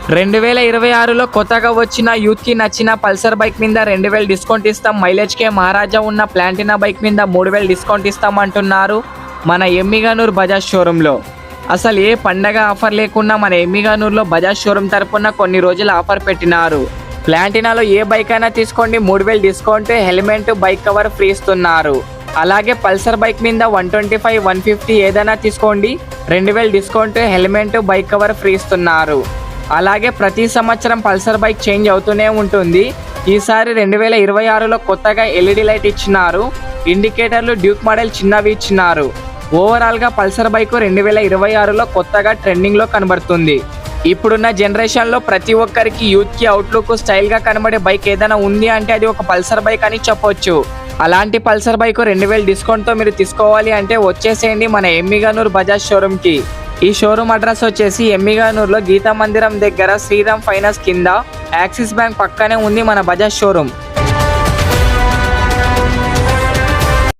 2026లో కొత్తగా వచ్చిన యూత్కి నచ్చిన పల్సర్ బైక్ మీద 2000 డిస్కౌంట్ ఇస్తాం. మైలేజ్కే మహారాజా ఉన్న ప్లాటినా బైక్ మీద 3000 డిస్కౌంట్ ఇస్తామంటున్నారు మన ఎమ్మిగనూర్ బజాజ్ షోరూంలో. అసలు ఏ పండగ ఆఫర్ లేకుండా మన ఎమ్మిగనూర్లో బజాజ్ షోరూమ్ తరపున కొన్ని రోజులు ఆఫర్ పెట్టినారు. ప్లాటినాలో ఏ బైక్ అయినా తీసుకోండి 3000 discount, helmet, bike cover free ఇస్తున్నారు. అలాగే పల్సర్ బైక్ మీద 125, 150 ఏదైనా తీసుకోండి 2000 discount, helmet, bike cover free ఇస్తున్నారు. అలాగే ప్రతి సంవత్సరం పల్సర్ బైక్ చేంజ్ అవుతూనే ఉంటుంది. ఈసారి 2026లో కొత్తగా ఎల్ఈడి లైట్ ఇచ్చినారు. ఇండికేటర్లు డ్యూక్ మోడల్ చిన్నవి ఇచ్చినారు. ఓవరాల్గా పల్సర్ బైక్ 2026లో కొత్తగా ట్రెండింగ్లో కనబడుతుంది. ఇప్పుడున్న జనరేషన్లో ప్రతి ఒక్కరికి యూత్కి అవుట్లుక్ స్టైల్గా కనబడే బైక్ ఏదైనా ఉంది అంటే అది ఒక పల్సర్ బైక్ అని చెప్పొచ్చు. అలాంటి పల్సర్ బైక్ 2000 డిస్కౌంట్తో మీరు తీసుకోవాలి అంటే వచ్చేసేయండి మన ఎమ్మిగనూర్ బజాజ్ షోరూమ్కి. ఈ షోరూమ్ అడ్రస్ వచ్చేసి ఎమ్మిగనూర్లో గీతా మందిరం దగ్గర శ్రీరామ్ ఫైనాన్స్ కింద యాక్సిస్ బ్యాంక్ పక్కనే ఉంది మన బజాజ్ షోరూమ్.